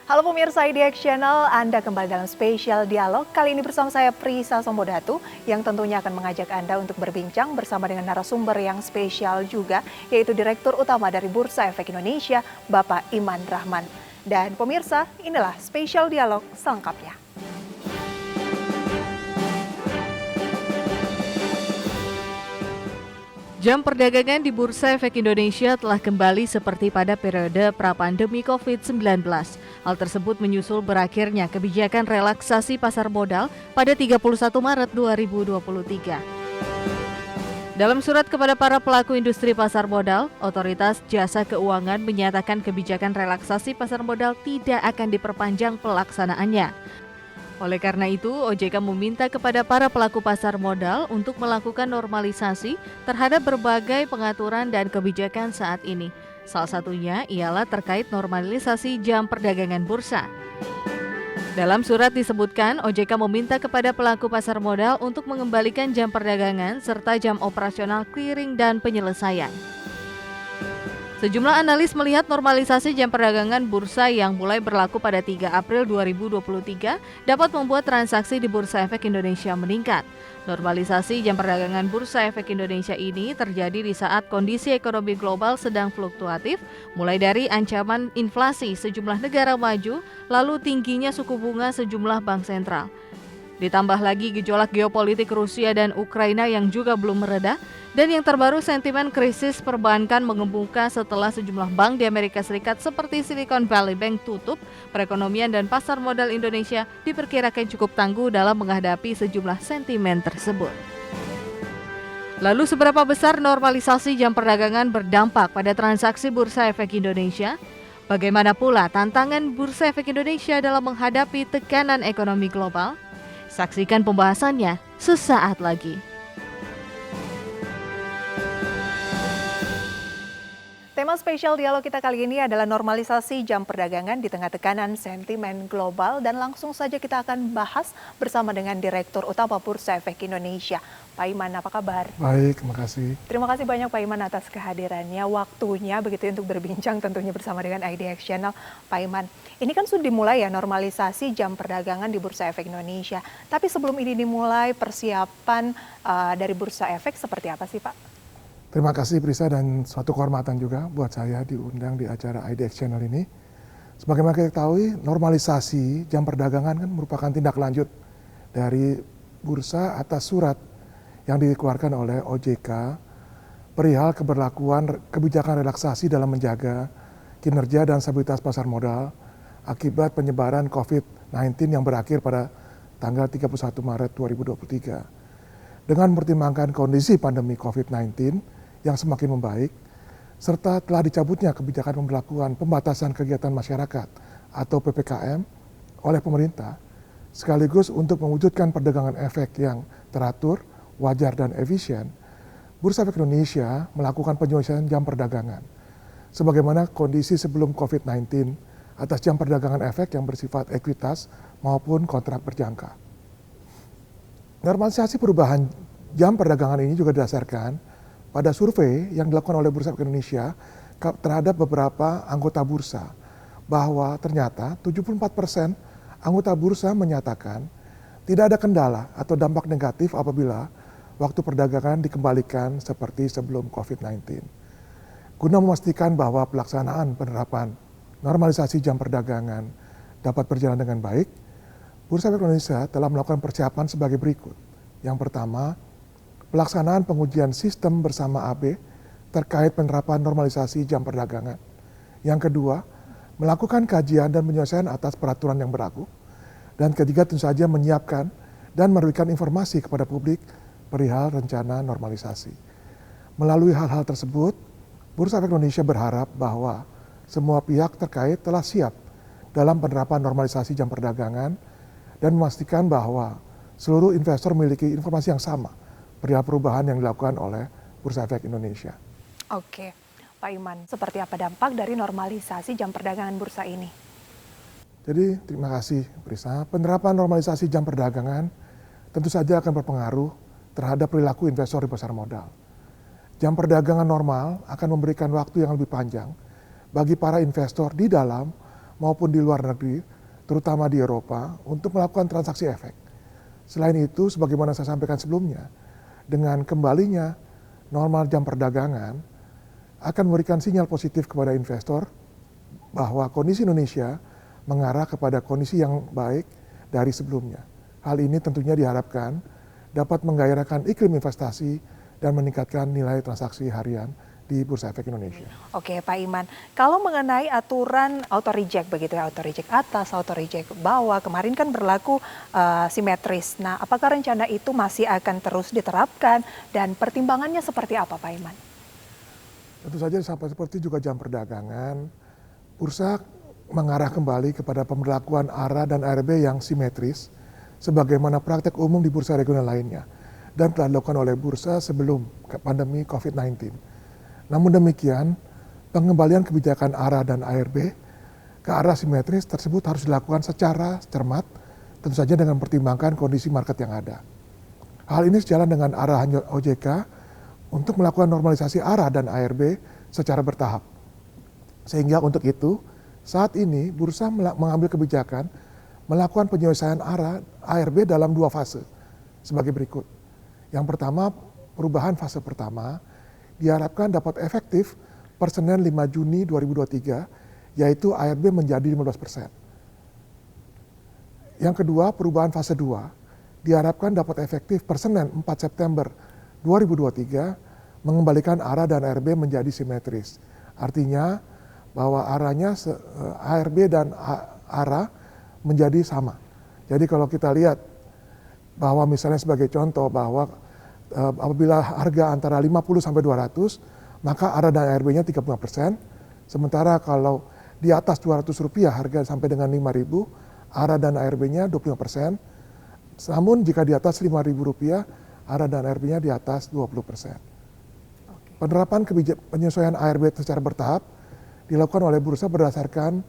Halo pemirsa IDX Channel, Anda kembali dalam spesial dialog. Kali ini bersama saya Prisa Sombodatu yang tentunya akan mengajak Anda untuk berbincang bersama dengan narasumber yang spesial juga, yaitu Direktur Utama dari Bursa Efek Indonesia, Bapak Iman Rahman. Dan pemirsa, inilah spesial dialog selengkapnya. Jam perdagangan di Bursa Efek Indonesia telah kembali seperti pada periode pra-pandemi COVID-19. Hal tersebut menyusul berakhirnya kebijakan relaksasi pasar modal pada 31 Maret 2023. Dalam surat kepada para pelaku industri pasar modal, Otoritas Jasa Keuangan menyatakan kebijakan relaksasi pasar modal tidak akan diperpanjang pelaksanaannya. Oleh karena itu, OJK meminta kepada para pelaku pasar modal untuk melakukan normalisasi terhadap berbagai pengaturan dan kebijakan saat ini. Salah satunya ialah terkait normalisasi jam perdagangan bursa. Dalam surat disebutkan, OJK meminta kepada pelaku pasar modal untuk mengembalikan jam perdagangan serta jam operasional clearing dan penyelesaian. Sejumlah analis melihat normalisasi jam perdagangan bursa yang mulai berlaku pada 3 April 2023 dapat membuat transaksi di Bursa Efek Indonesia meningkat. Normalisasi jam perdagangan Bursa Efek Indonesia ini terjadi di saat kondisi ekonomi global sedang fluktuatif, mulai dari ancaman inflasi sejumlah negara maju, lalu tingginya suku bunga sejumlah bank sentral. Ditambah lagi gejolak geopolitik Rusia dan Ukraina yang juga belum mereda, dan yang terbaru sentimen krisis perbankan mengemuka setelah sejumlah bank di Amerika Serikat seperti Silicon Valley Bank tutup. Perekonomian dan pasar modal Indonesia diperkirakan cukup tangguh dalam menghadapi sejumlah sentimen tersebut. Lalu seberapa besar normalisasi jam perdagangan berdampak pada transaksi Bursa Efek Indonesia? Bagaimana pula tantangan Bursa Efek Indonesia dalam menghadapi tekanan ekonomi global? Saksikan pembahasannya sesaat lagi. Tema spesial dialog kita kali ini adalah normalisasi jam perdagangan di tengah tekanan sentimen global, dan langsung saja kita akan bahas bersama dengan Direktur Utama Bursa Efek Indonesia. Pak Iman, apa kabar? Baik, terima kasih. Terima kasih banyak Pak Iman atas kehadirannya, waktunya begitu untuk berbincang tentunya bersama dengan IDX Channel. Pak Iman, ini kan sudah dimulai ya normalisasi jam perdagangan di Bursa Efek Indonesia. Tapi sebelum ini dimulai, persiapan dari Bursa Efek seperti apa sih Pak? Terima kasih Prisa, dan suatu kehormatan juga buat saya diundang di acara IDX Channel ini. Sebagaimana kita ketahui, normalisasi jam perdagangan kan merupakan tindak lanjut dari bursa atas surat yang dikeluarkan oleh OJK perihal keberlakuan kebijakan relaksasi dalam menjaga kinerja dan stabilitas pasar modal akibat penyebaran COVID-19 yang berakhir pada tanggal 31 Maret 2023. Dengan mempertimbangkan kondisi pandemi COVID-19 yang semakin membaik, serta telah dicabutnya kebijakan pemberlakuan pembatasan kegiatan masyarakat atau PPKM oleh pemerintah, sekaligus untuk mewujudkan perdagangan efek yang teratur, wajar, dan efisien, Bursa Efek Indonesia melakukan penyelesaian jam perdagangan sebagaimana kondisi sebelum COVID-19 atas jam perdagangan efek yang bersifat ekuitas maupun kontrak berjangka. Normalisasi perubahan jam perdagangan ini juga didasarkan pada survei yang dilakukan oleh Bursa Efek Indonesia terhadap beberapa anggota bursa, bahwa ternyata 74% anggota bursa menyatakan tidak ada kendala atau dampak negatif apabila waktu perdagangan dikembalikan seperti sebelum COVID-19. Guna memastikan bahwa pelaksanaan penerapan normalisasi jam perdagangan dapat berjalan dengan baik, Bursa Efek Indonesia telah melakukan persiapan sebagai berikut. Yang pertama, pelaksanaan pengujian sistem bersama AB terkait penerapan normalisasi jam perdagangan. Yang kedua, melakukan kajian dan penyelesaian atas peraturan yang berlaku. Dan ketiga, tentu saja menyiapkan dan memberikan informasi kepada publik perihal rencana normalisasi. Melalui hal-hal tersebut, Bursa Efek Indonesia berharap bahwa semua pihak terkait telah siap dalam penerapan normalisasi jam perdagangan dan memastikan bahwa seluruh investor memiliki informasi yang sama perihal perubahan yang dilakukan oleh Bursa Efek Indonesia. Oke, Pak Iman, seperti apa dampak dari normalisasi jam perdagangan bursa ini? Jadi terima kasih Prisa. Penerapan normalisasi jam perdagangan tentu saja akan berpengaruh terhadap perilaku investor di pasar modal. Jam perdagangan normal akan memberikan waktu yang lebih panjang bagi para investor di dalam maupun di luar negeri, terutama di Eropa, untuk melakukan transaksi efek. Selain itu, sebagaimana saya sampaikan sebelumnya, dengan kembalinya normal jam perdagangan akan memberikan sinyal positif kepada investor bahwa kondisi Indonesia mengarah kepada kondisi yang baik dari sebelumnya. Hal ini tentunya diharapkan dapat menggairahkan iklim investasi dan meningkatkan nilai transaksi harian di Bursa Efek Indonesia. Oke Pak Iman, kalau mengenai aturan auto reject begitu ya, auto reject atas, auto reject bawah, kemarin kan berlaku simetris. Nah, apakah rencana itu masih akan terus diterapkan dan pertimbangannya seperti apa Pak Iman? Tentu saja seperti juga jam perdagangan, bursa mengarah kembali kepada pemberlakuan ARA dan ARB yang simetris, sebagaimana praktek umum di bursa regional lainnya, dan telah dilakukan oleh bursa sebelum pandemi COVID-19. Namun demikian, pengembalian kebijakan ARA dan ARB ke arah simetris tersebut harus dilakukan secara cermat, tentu saja dengan mempertimbangkan kondisi market yang ada. Hal ini sejalan dengan arahan OJK untuk melakukan normalisasi ARA dan ARB secara bertahap. Sehingga untuk itu, saat ini bursa mengambil kebijakan melakukan penyelesaian ARB dalam 2 fase sebagai berikut. Yang pertama, perubahan fase pertama diharapkan dapat efektif per Senin 5 Juni 2023, yaitu ARB menjadi 15%. Yang kedua, perubahan fase 2 diharapkan dapat efektif per Senin 4 September 2023, mengembalikan ARA dan ARB menjadi simetris. Artinya bahwa ARB dan ARA menjadi sama. Jadi kalau kita lihat bahwa misalnya sebagai contoh bahwa apabila harga antara 50 sampai 200, maka ARA dan ARB-nya 35%. Sementara kalau di atas Rp200 harga sampai dengan 5.000, ARA dan ARB-nya 25%. Namun jika di atas Rp5.000, ARA dan ARB-nya di atas 20%. Penerapan penyesuaian ARB secara bertahap dilakukan oleh bursa berdasarkan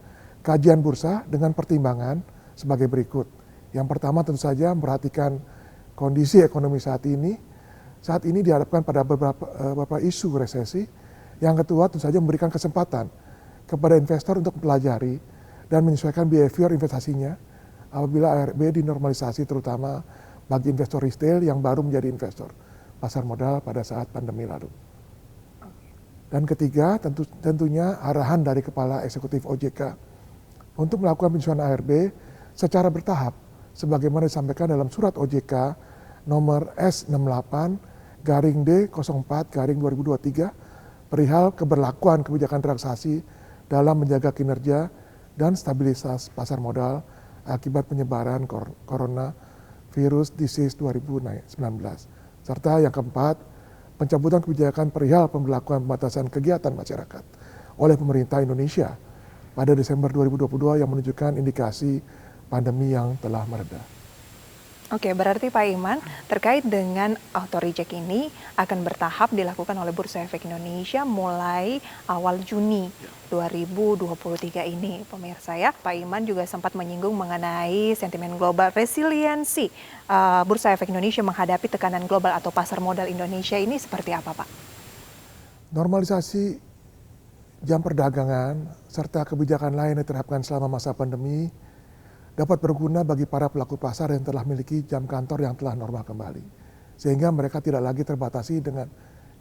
kajian bursa dengan pertimbangan sebagai berikut. Yang pertama tentu saja memperhatikan kondisi ekonomi saat ini. Saat ini diharapkan pada beberapa isu resesi. Yang kedua tentu saja memberikan kesempatan kepada investor untuk mempelajari dan menyesuaikan behavior investasinya apabila ARB dinormalisasi, terutama bagi investor retail yang baru menjadi investor pasar modal pada saat pandemi lalu. Dan ketiga, tentunya arahan dari Kepala Eksekutif OJK untuk melakukan penyesuaian ARB secara bertahap, sebagaimana disampaikan dalam surat OJK nomor S68-D04-2023 perihal keberlakuan kebijakan transaksi dalam menjaga kinerja dan stabilitas pasar modal akibat penyebaran coronavirus disease 2019. Serta yang keempat, pencabutan kebijakan perihal pemberlakuan pembatasan kegiatan masyarakat oleh pemerintah Indonesia pada Desember 2022 yang menunjukkan indikasi pandemi yang telah mereda. Oke, berarti Pak Iman terkait dengan auto reject ini akan bertahap dilakukan oleh Bursa Efek Indonesia mulai awal Juni 2023 ini, pemirsa ya. Pak Iman juga sempat menyinggung mengenai sentimen global resiliensi Bursa Efek Indonesia menghadapi tekanan global atau pasar modal Indonesia ini seperti apa, Pak? Normalisasi jam perdagangan serta kebijakan lain yang diterapkan selama masa pandemi dapat berguna bagi para pelaku pasar yang telah memiliki jam kantor yang telah normal kembali. Sehingga mereka tidak lagi terbatasi dengan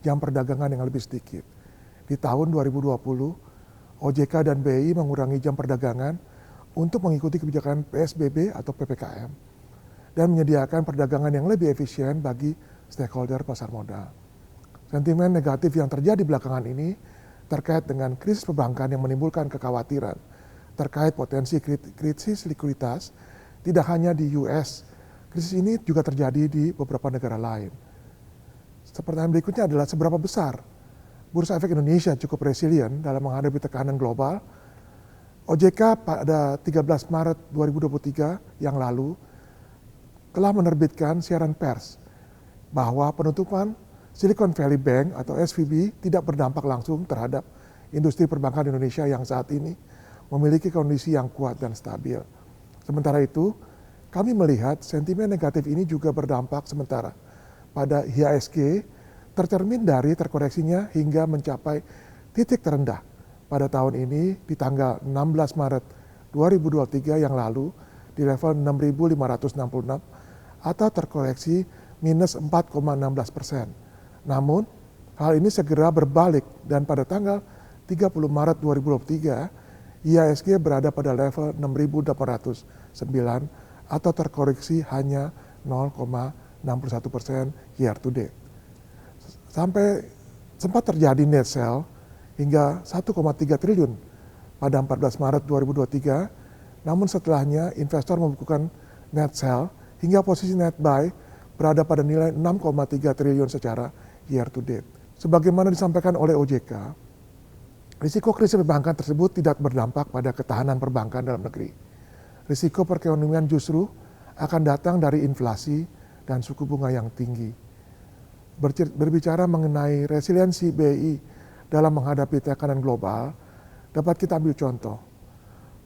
jam perdagangan yang lebih sedikit. Di tahun 2020, OJK dan BI mengurangi jam perdagangan untuk mengikuti kebijakan PSBB atau PPKM dan menyediakan perdagangan yang lebih efisien bagi stakeholder pasar modal. Sentimen negatif yang terjadi belakangan ini terkait dengan krisis perbankan yang menimbulkan kekhawatiran terkait potensi krisis likuiditas tidak hanya di US. Krisis ini juga terjadi di beberapa negara lain. Pertanyaan berikutnya adalah seberapa besar Bursa Efek Indonesia cukup resilient dalam menghadapi tekanan global. OJK pada 13 Maret 2023 yang lalu telah menerbitkan siaran pers bahwa penutupan Silicon Valley Bank atau SVB tidak berdampak langsung terhadap industri perbankan Indonesia yang saat ini memiliki kondisi yang kuat dan stabil. Sementara itu, kami melihat sentimen negatif ini juga berdampak sementara pada IHSG tercermin dari terkoreksinya hingga mencapai titik terendah pada tahun ini di tanggal 16 Maret 2023 yang lalu di level 6.566 atau terkoreksi minus 4,16%. Namun, hal ini segera berbalik dan pada tanggal 30 Maret 2023, IHSG berada pada level 6.809 atau terkoreksi hanya 0,61% year to date. Sampai sempat terjadi net sell hingga 1,3 triliun pada 14 Maret 2023, namun setelahnya investor membukukan net sell hingga posisi net buy berada pada nilai 6,3 triliun secara year to date. Sebagaimana disampaikan oleh OJK, risiko krisis perbankan tersebut tidak berdampak pada ketahanan perbankan dalam negeri. Risiko perekonomian justru akan datang dari inflasi dan suku bunga yang tinggi. Berbicara mengenai resiliensi BI dalam menghadapi tekanan global, dapat kita ambil contoh.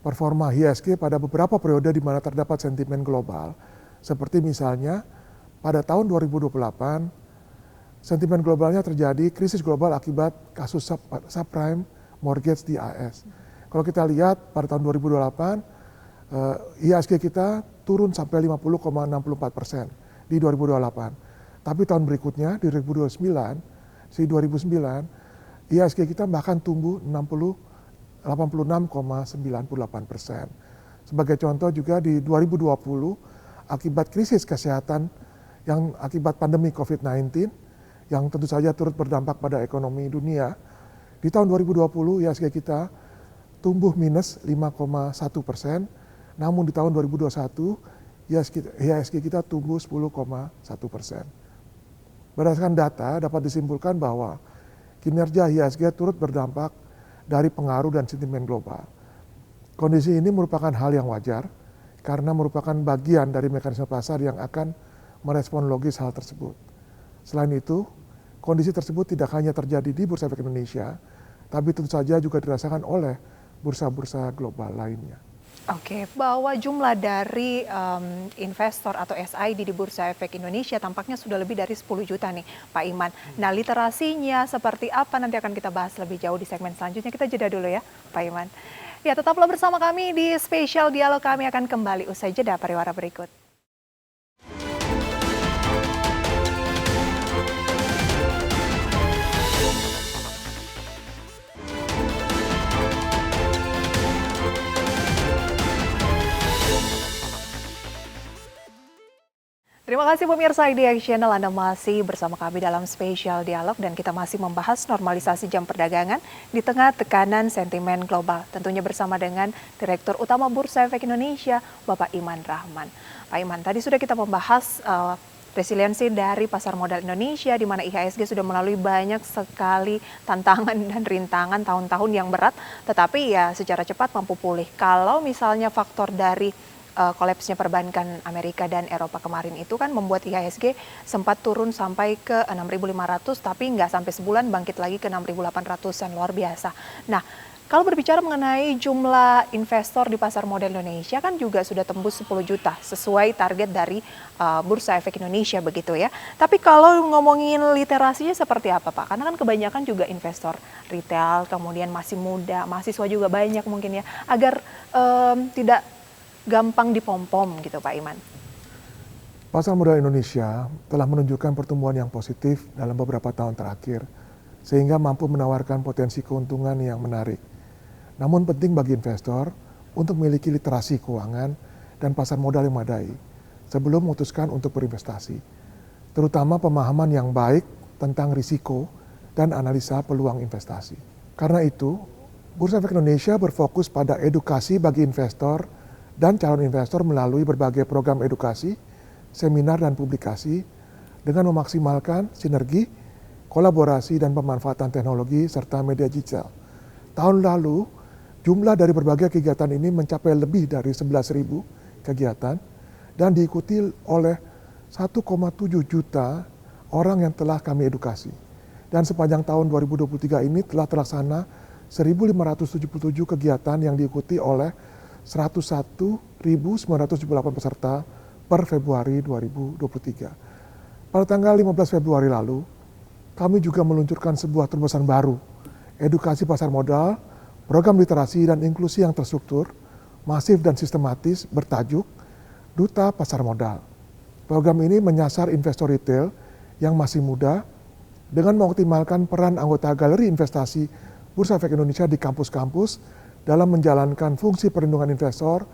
Performa IHSG pada beberapa periode di mana terdapat sentimen global, seperti misalnya pada tahun 2028, sentimen globalnya terjadi krisis global akibat kasus subprime mortgage di AS. Kalau kita lihat pada tahun 2028, IHSG kita turun sampai 50,64% di 2028. Tapi tahun berikutnya di 2029, IHSG kita bahkan tumbuh 86,98%. Sebagai contoh juga di 2020, akibat krisis kesehatan yang akibat pandemi COVID-19, yang tentu saja turut berdampak pada ekonomi dunia, di tahun 2020 IHSG kita tumbuh minus 5,1%, namun di tahun 2021 IHSG kita tumbuh 10,1%. Berdasarkan data dapat disimpulkan bahwa kinerja IHSG turut berdampak dari pengaruh dan sentimen global. Kondisi ini merupakan hal yang wajar karena merupakan bagian dari mekanisme pasar yang akan merespon logis hal tersebut. Selain itu, kondisi tersebut tidak hanya terjadi di Bursa Efek Indonesia, tapi tentu saja juga dirasakan oleh bursa-bursa global lainnya. Oke, bahwa jumlah dari investor atau SID di Bursa Efek Indonesia tampaknya sudah lebih dari 10 juta nih Pak Iman. Nah, literasinya seperti apa nanti akan kita bahas lebih jauh di segmen selanjutnya. Kita jeda dulu ya Pak Iman. Ya, tetaplah bersama kami di Spesial Dialog. Kami akan kembali usai jeda pariwara berikut. Terima kasih pemirsa IDX Channel, Anda masih bersama kami dalam Spesial Dialog dan kita masih membahas normalisasi jam perdagangan di tengah tekanan sentimen global. Tentunya bersama dengan Direktur Utama Bursa Efek Indonesia, Bapak Iman Rahman. Pak Iman, tadi sudah kita membahas resiliensi dari pasar modal Indonesia, di mana IHSG sudah melalui banyak sekali tantangan dan rintangan tahun-tahun yang berat, tetapi ya secara cepat mampu pulih. Kalau misalnya faktor dari kolapsnya perbankan Amerika dan Eropa kemarin itu kan membuat IHSG sempat turun sampai ke 6.500, tapi nggak sampai sebulan bangkit lagi ke 6.800-an, luar biasa. Nah, kalau berbicara mengenai jumlah investor di pasar modal Indonesia kan juga sudah tembus 10 juta sesuai target dari Bursa Efek Indonesia begitu ya. Tapi kalau ngomongin literasinya seperti apa Pak? Karena kan kebanyakan juga investor retail, kemudian masih muda, mahasiswa juga banyak mungkin ya, agar tidak gampang dipom-pom gitu Pak Iman. Pasar modal Indonesia telah menunjukkan pertumbuhan yang positif dalam beberapa tahun terakhir, sehingga mampu menawarkan potensi keuntungan yang menarik. Namun penting bagi investor untuk memiliki literasi keuangan dan pasar modal yang memadai sebelum memutuskan untuk berinvestasi, terutama pemahaman yang baik tentang risiko dan analisa peluang investasi. Karena itu, Bursa Efek Indonesia berfokus pada edukasi bagi investor dan calon investor melalui berbagai program edukasi, seminar dan publikasi dengan memaksimalkan sinergi, kolaborasi dan pemanfaatan teknologi serta media digital. Tahun lalu, jumlah dari berbagai kegiatan ini mencapai lebih dari 11.000 kegiatan dan diikuti oleh 1,7 juta orang yang telah kami edukasi. Dan sepanjang tahun 2023 ini telah terlaksana 1.577 kegiatan yang diikuti oleh 101.978 peserta per Februari 2023. Pada tanggal 15 Februari lalu, kami juga meluncurkan sebuah terobosan baru, edukasi pasar modal, program literasi dan inklusi yang terstruktur, masif dan sistematis bertajuk Duta Pasar Modal. Program ini menyasar investor retail yang masih muda dengan mengoptimalkan peran anggota Galeri Investasi Bursa Efek Indonesia di kampus-kampus dalam menjalankan fungsi perlindungan investor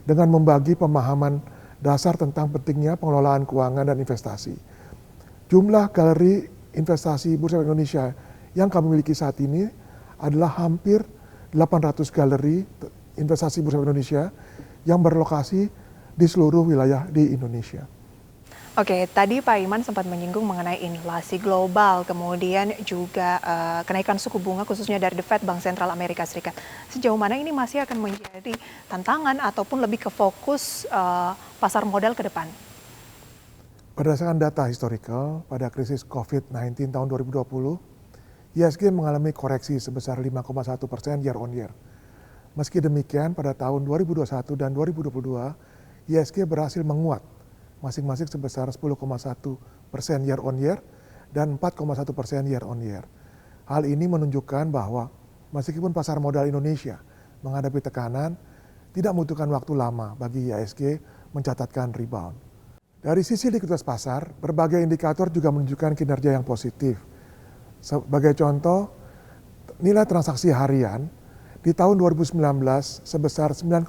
dengan membagi pemahaman dasar tentang pentingnya pengelolaan keuangan dan investasi. Jumlah Galeri Investasi Bursa Efek Indonesia yang kami miliki saat ini adalah hampir 800 galeri investasi Bursa Efek Indonesia yang berlokasi di seluruh wilayah di Indonesia. Oke, tadi Pak Iman sempat menyinggung mengenai inflasi global, kemudian juga kenaikan suku bunga khususnya dari The Fed, Bank Sentral Amerika Serikat. Sejauh mana ini masih akan menjadi tantangan ataupun lebih ke fokus pasar modal ke depan? Berdasarkan data historical, pada krisis COVID-19 tahun 2020, IHSG mengalami koreksi sebesar 5,1% year on year. Meski demikian, pada tahun 2021 dan 2022, IHSG berhasil menguat masing-masing sebesar 10,1% year on year dan 4,1% year on year. Hal ini menunjukkan bahwa meskipun pasar modal Indonesia menghadapi tekanan, tidak membutuhkan waktu lama bagi IHSG mencatatkan rebound. Dari sisi likuiditas pasar, berbagai indikator juga menunjukkan kinerja yang positif. Sebagai contoh, nilai transaksi harian di tahun 2019 sebesar 9,1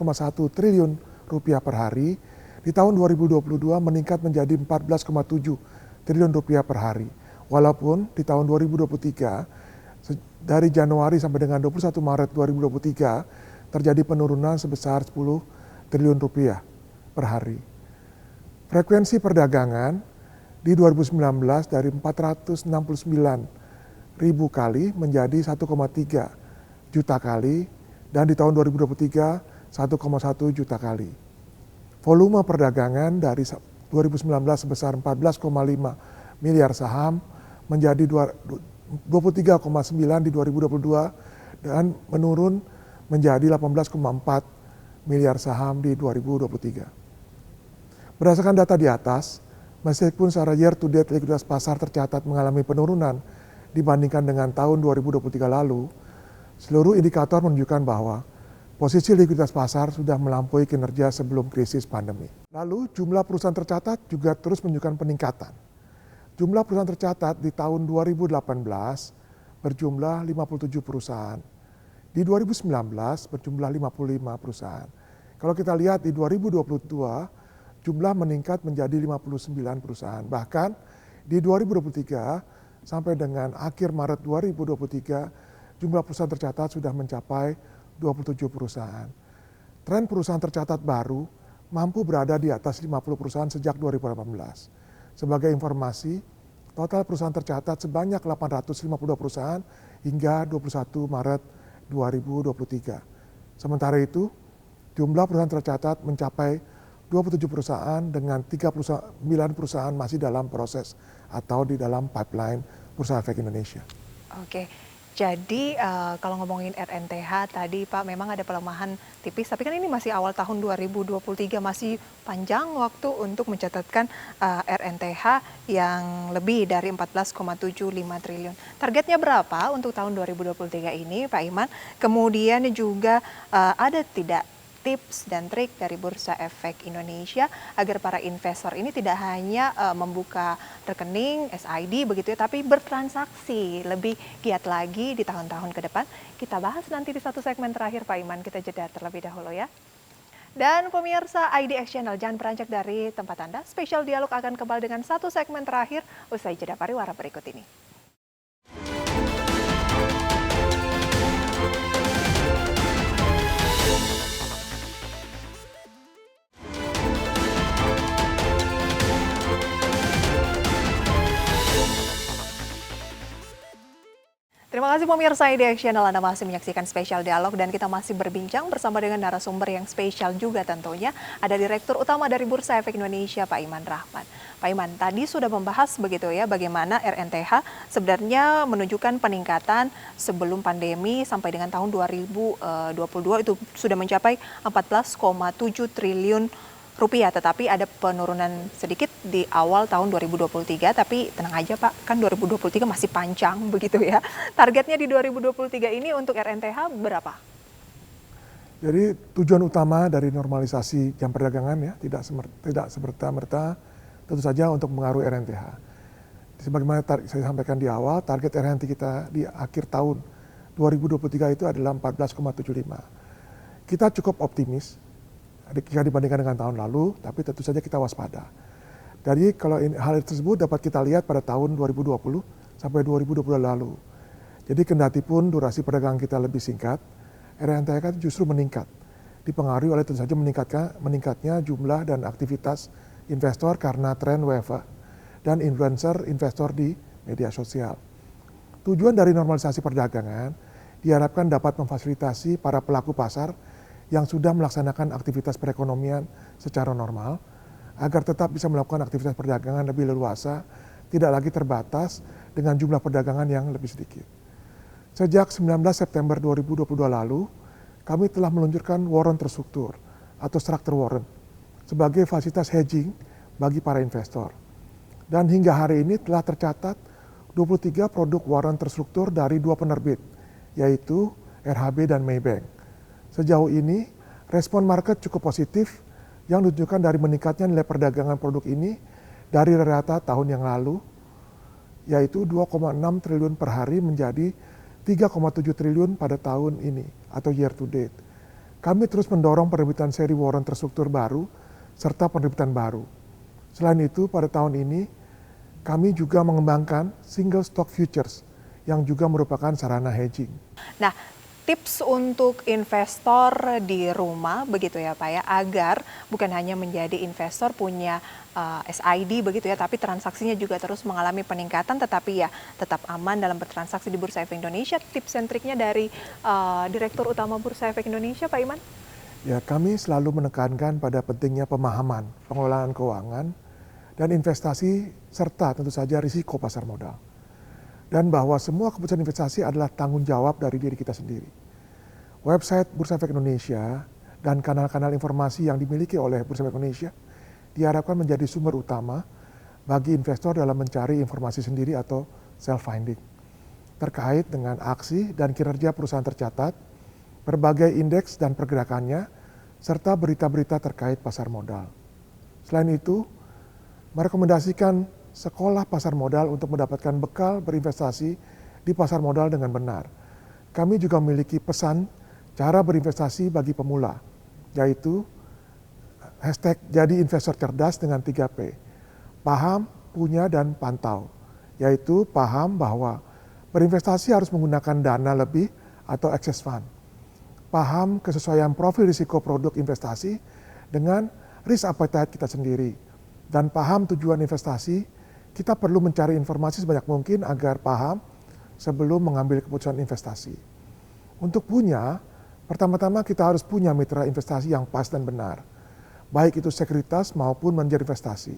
triliun rupiah per hari, di tahun 2022 meningkat menjadi 14,7 triliun rupiah per hari. Walaupun di tahun 2023 dari Januari sampai dengan 21 Maret 2023 terjadi penurunan sebesar 10 triliun rupiah per hari. Frekuensi perdagangan di 2019 dari 469 ribu kali menjadi 1,3 juta kali dan di tahun 2023 1,1 juta kali. Volume perdagangan dari 2019 sebesar 14,5 miliar saham menjadi 23,9 di 2022 dan menurun menjadi 18,4 miliar saham di 2023. Berdasarkan data di atas, meskipun secara year to date likuiditas pasar tercatat mengalami penurunan dibandingkan dengan tahun 2023 lalu, seluruh indikator menunjukkan bahwa posisi likuiditas pasar sudah melampaui kinerja sebelum krisis pandemi. Lalu jumlah perusahaan tercatat juga terus menunjukkan peningkatan. Jumlah perusahaan tercatat di tahun 2018 berjumlah 57 perusahaan. Di 2019 berjumlah 55 perusahaan. Kalau kita lihat di 2022 jumlah meningkat menjadi 59 perusahaan. Bahkan di 2023 sampai dengan akhir Maret 2023 jumlah perusahaan tercatat sudah mencapai 27 perusahaan. Tren perusahaan tercatat baru mampu berada di atas 50 perusahaan sejak 2018. Sebagai informasi, total perusahaan tercatat sebanyak 852 perusahaan hingga 21 Maret 2023. Sementara itu, jumlah perusahaan tercatat mencapai 27 perusahaan dengan 39 perusahaan masih dalam proses atau di dalam pipeline Bursa Efek Indonesia. Oke. Jadi kalau ngomongin RNTH tadi Pak memang ada pelemahan tipis, tapi kan ini masih awal tahun 2023, masih panjang waktu untuk mencatatkan RNTH yang lebih dari 14,75 triliun. Targetnya berapa untuk tahun 2023 ini Pak Iman? Kemudian juga ada tidak tips dan trik dari Bursa Efek Indonesia agar para investor ini tidak hanya membuka rekening SID begitu ya, tapi bertransaksi lebih giat lagi di tahun-tahun ke depan. Kita bahas nanti di satu segmen terakhir Pak Iman, kita jeda terlebih dahulu ya. Dan pemirsa IDX Channel, jangan beranjak dari tempat Anda. Spesial Dialog akan kembali dengan satu segmen terakhir usai jeda pariwara berikut ini. Terima kasih pemirsa IDX Channel, Anda masih menyaksikan Spesial Dialog dan kita masih berbincang bersama dengan narasumber yang spesial juga tentunya. Ada Direktur Utama dari Bursa Efek Indonesia, Pak Iman Rahman. Pak Iman, tadi sudah membahas begitu ya bagaimana RNTH sebenarnya menunjukkan peningkatan sebelum pandemi sampai dengan tahun 2022 itu sudah mencapai 14,7 triliun rupiah, tetapi ada penurunan sedikit di awal tahun 2023, tapi tenang aja Pak, kan 2023 masih panjang begitu ya. Targetnya di 2023 ini untuk RNTH berapa? Jadi tujuan utama dari normalisasi jam perdagangan ya tidak semerta-merta tentu saja untuk mengaruhi RNTH. Sebagaimana saya sampaikan di awal, target RNT kita di akhir tahun 2023 itu adalah 14,75. Kita cukup optimis jika dibandingkan dengan tahun lalu, tapi tentu saja kita waspada. Jadi kalau hal tersebut dapat kita lihat pada tahun 2020 sampai 2020 lalu. Jadi kendati pun durasi perdagangan kita lebih singkat, RNTH justru meningkat, dipengaruhi oleh tentu saja meningkatnya jumlah dan aktivitas investor karena tren WFA dan influencer investor di media sosial. Tujuan dari normalisasi perdagangan diharapkan dapat memfasilitasi para pelaku pasar yang sudah melaksanakan aktivitas perekonomian secara normal, agar tetap bisa melakukan aktivitas perdagangan lebih leluasa, tidak lagi terbatas dengan jumlah perdagangan yang lebih sedikit. Sejak 19 September 2022 lalu, kami telah meluncurkan warrant terstruktur atau structure warrant sebagai fasilitas hedging bagi para investor. Dan hingga hari ini telah tercatat 23 produk warrant terstruktur dari 2 penerbit, yaitu RHB dan Maybank. Sejauh ini, respon market cukup positif yang ditunjukkan dari meningkatnya nilai perdagangan produk ini dari rata tahun yang lalu, yaitu 2,6 triliun per hari menjadi 3,7 triliun pada tahun ini atau year to date. Kami terus mendorong penerbitan seri warrant terstruktur baru serta penerbitan baru. Selain itu, pada tahun ini kami juga mengembangkan single stock futures yang juga merupakan sarana hedging. Nah, tips untuk investor di rumah begitu ya Pak ya, agar bukan hanya menjadi investor punya SID begitu ya, tapi transaksinya juga terus mengalami peningkatan, tetapi ya tetap aman dalam bertransaksi di Bursa Efek Indonesia. Tips and triknya dari Direktur Utama Bursa Efek Indonesia, Pak Iman? Ya, kami selalu menekankan pada pentingnya pemahaman pengelolaan keuangan dan investasi serta tentu saja risiko pasar modal. Dan bahwa semua keputusan investasi adalah tanggung jawab dari diri kita sendiri. Website Bursa Efek Indonesia dan kanal-kanal informasi yang dimiliki oleh Bursa Efek Indonesia diharapkan menjadi sumber utama bagi investor dalam mencari informasi sendiri atau self-finding terkait dengan aksi dan kinerja perusahaan tercatat, berbagai indeks dan pergerakannya, serta berita-berita terkait pasar modal. Selain itu, merekomendasikan sekolah pasar modal untuk mendapatkan bekal berinvestasi di pasar modal dengan benar. Kami juga memiliki pesan cara berinvestasi bagi pemula, yaitu hashtag jadi investor cerdas dengan 3P. Paham, punya, dan pantau. Yaitu paham bahwa berinvestasi harus menggunakan dana lebih atau excess fund. Paham kesesuaian profil risiko produk investasi dengan risk appetite kita sendiri. Dan paham tujuan investasi, kita perlu mencari informasi sebanyak mungkin agar paham sebelum mengambil keputusan investasi. Untuk punya, pertama-tama kita harus punya mitra investasi yang pas dan benar. Baik itu sekuritas maupun manajer investasi.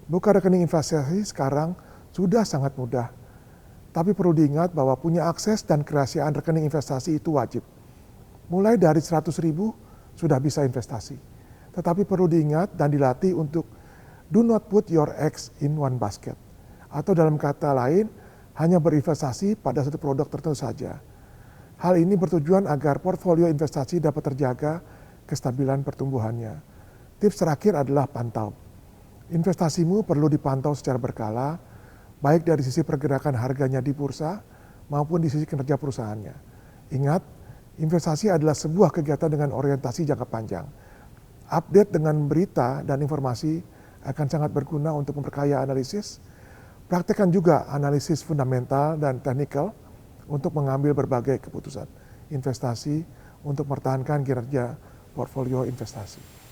Buka rekening investasi sekarang sudah sangat mudah. Tapi perlu diingat bahwa punya akses dan kerahasiaan rekening investasi itu wajib. Mulai dari 100.000 sudah bisa investasi. Tetapi perlu diingat dan dilatih untuk do not put your eggs in one basket. Atau dalam kata lain, hanya berinvestasi pada satu produk tertentu saja. Hal ini bertujuan agar portfolio investasi dapat terjaga kestabilan pertumbuhannya. Tips terakhir adalah pantau. Investasimu perlu dipantau secara berkala, baik dari sisi pergerakan harganya di bursa maupun di sisi kinerja perusahaannya. Ingat, investasi adalah sebuah kegiatan dengan orientasi jangka panjang. Update dengan berita dan informasi akan sangat berguna untuk memperkaya analisis. Praktekkan juga analisis fundamental dan teknikal untuk mengambil berbagai keputusan investasi untuk mempertahankan kinerja portfolio investasi.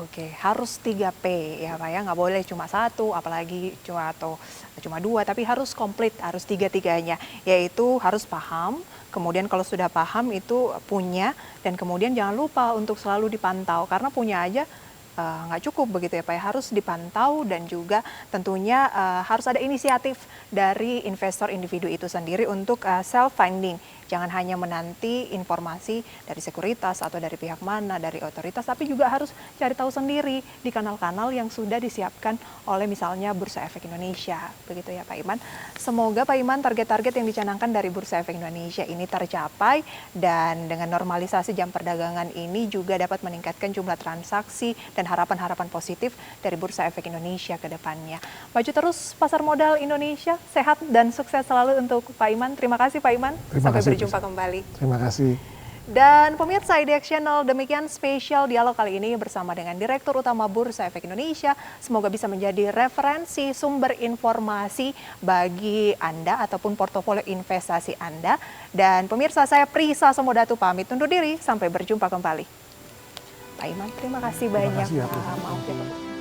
Oke, harus 3P ya Pak ya, nggak boleh cuma satu, apalagi cuma dua, tapi harus komplit, harus tiga-tiganya, yaitu harus paham, kemudian kalau sudah paham itu punya, dan kemudian jangan lupa untuk selalu dipantau, karena punya aja nggak cukup begitu ya Pak ya, harus dipantau dan juga tentunya harus ada inisiatif dari investor individu itu sendiri untuk self-finding Jangan hanya menanti informasi dari sekuritas atau dari pihak mana, dari otoritas, tapi juga harus cari tahu sendiri di kanal-kanal yang sudah disiapkan oleh misalnya Bursa Efek Indonesia. Begitu ya Pak Iman. Semoga Pak Iman target-target yang dicanangkan dari Bursa Efek Indonesia ini tercapai dan dengan normalisasi jam perdagangan ini juga dapat meningkatkan jumlah transaksi dan harapan-harapan positif dari Bursa Efek Indonesia ke depannya. Maju terus pasar modal Indonesia, sehat dan sukses selalu untuk Pak Iman. Terima kasih Pak Iman. Sampai berjumpa kembali. Terima kasih. Dan pemirsa IDX Channel, demikian spesial dialog kali ini bersama dengan Direktur Utama Bursa Efek Indonesia. Semoga bisa menjadi referensi sumber informasi bagi Anda ataupun portofolio investasi Anda. Dan pemirsa, saya Prisa Somodatu pamit undur diri, sampai berjumpa kembali. Pak Iman, terima kasih banyak. Terima kasih ya, Maaf ya, Pak.